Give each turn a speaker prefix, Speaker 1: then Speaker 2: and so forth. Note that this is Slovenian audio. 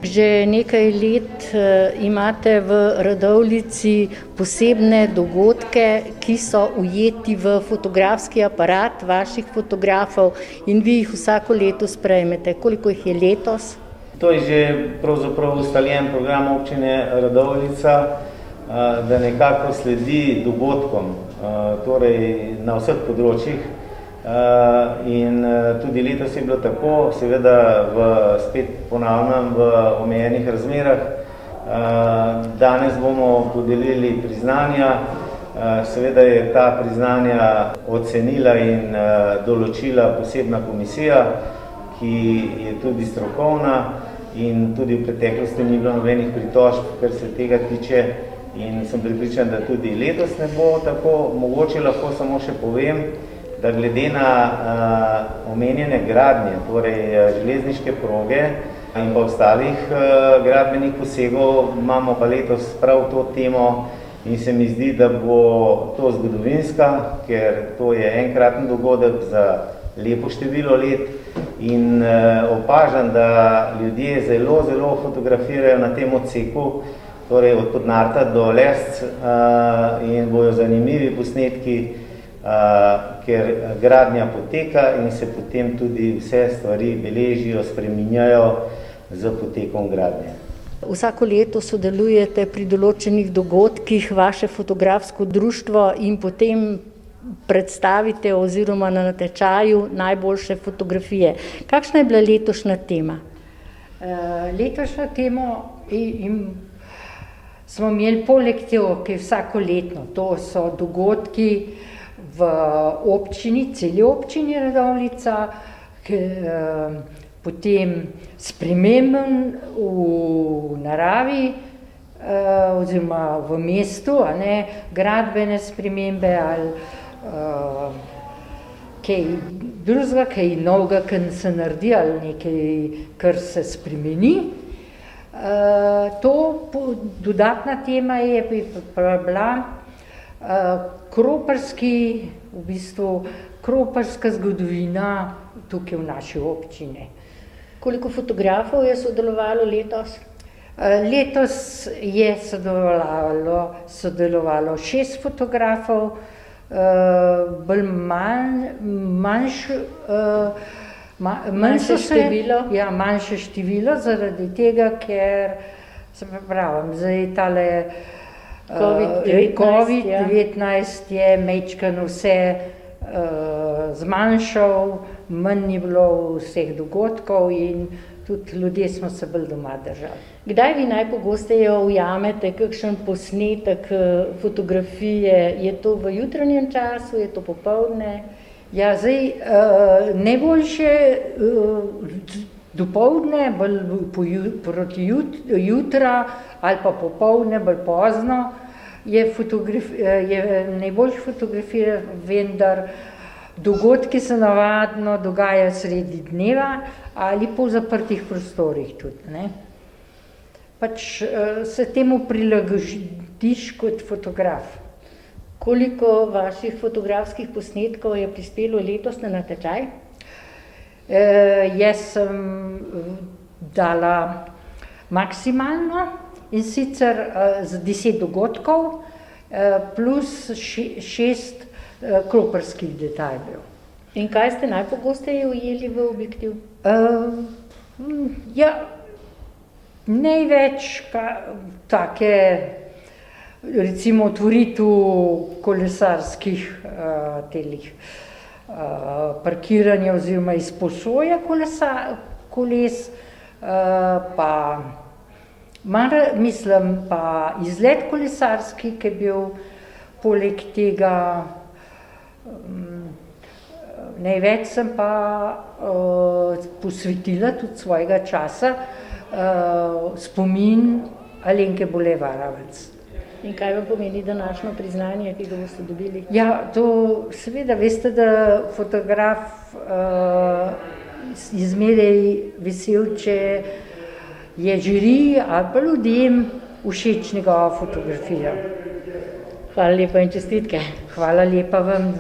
Speaker 1: Že nekaj let imate v Radovljici posebne dogodke, ki so ujeti v fotografski aparat vaših fotografov in vi jih vsako leto sprejmete. Koliko jih je letos?
Speaker 2: To je že pravzaprav ustaljen program občine Radovljica, da nekako sledi dogodkom, torej na vseh področjih. In tudi letos je bilo tako, seveda spet ponavljam v omejenih razmerah. Danes bomo podelili priznanja, seveda je ta priznanja ocenila in določila posebna komisija, ki je tudi strokovna in tudi v preteklosti ni bilo nobenih pritožb, kar se tega tiče, in sem prepričan, da tudi letos ne bo tako. Mogoče lahko samo še povem, da glede na omenjene gradnje, torej železniške proge in pa ostalih gradbenih posegov, imamo pa letos prav to temo in se mi zdi, da bo to zgodovinska, ker to je enkraten dogodek za lepo število let in opažam, da ljudje zelo fotografirajo na tem odseku, torej od Podnarta do Lesc, in bojo zanimivi posnetki, ker gradnja poteka in se potem tudi vse stvari beležijo, spreminjajo z potekom gradnje.
Speaker 1: Vsako leto sodelujete pri določenih dogodkih, vaše fotografsko društvo, in potem predstavite oziroma na natečaju najboljše fotografije. Kakšna je bila letošnja tema?
Speaker 3: Letošnjo temo smo imeli poleg tega, ki je vsako letno, to so dogodki v občini, celi občini Radovljica, potem sprememben v naravi oziroma v mestu, gradbene spremembe ali kaj drugega, kaj novega, kar se naredi, ali nekaj, kar se spremeni. Dodatna tema je bila kroparska zgodovina tukaj v naši občini.
Speaker 1: Koliko fotografov je sodelovalo letos?
Speaker 3: Letos je sodelovalo 6 fotografov, manjše število, zaradi tega, ker se pravim, zdaj tale COVID-19 je majčkeno vse zmanjšal, manj ni bilo vseh dogodkov in tudi ljudje smo se bolj doma držali.
Speaker 1: Kdaj vi najpogosteje ujamete kakšen posnetek fotografije? Je to v jutranjem času, je to popoldne?
Speaker 3: Ja, zdaj najboljše dopoldne, bolj proti jutra ali pa popoldne, bolj pozno, je najboljše fotografirati, vendar dogodki se navadno dogajajo sredi dneva ali po zaprtih prostorih tudi. Pač se temu prilagodiš kot fotograf.
Speaker 1: Koliko vaših fotografskih posnetkov je prispelo letos na natečaj?
Speaker 3: Jaz sem dala maksimalno, in sicer z 10 dogodkov plus 6 kroparskih detajlov.
Speaker 1: In kaj ste najpogosteje ujeli v objektiv?
Speaker 3: Največ take, recimo otvoritev kolesarskih parkiranja oziroma izposoja koles, pa izlet kolesarski, ki je bil poleg tega. Največ sem pa posvetila tudi svojega časa spomin Alenke Bole Varavec.
Speaker 1: In kaj vam pomeni današnjo priznanje, ki ga boste dobili?
Speaker 3: Ja, to seveda veste, da fotograf je zmeraj vesel, če je žiriji ali pa ljudem všeč njegova fotografija.
Speaker 1: Hvala lepa in čestitke.
Speaker 3: Hvala lepa vam.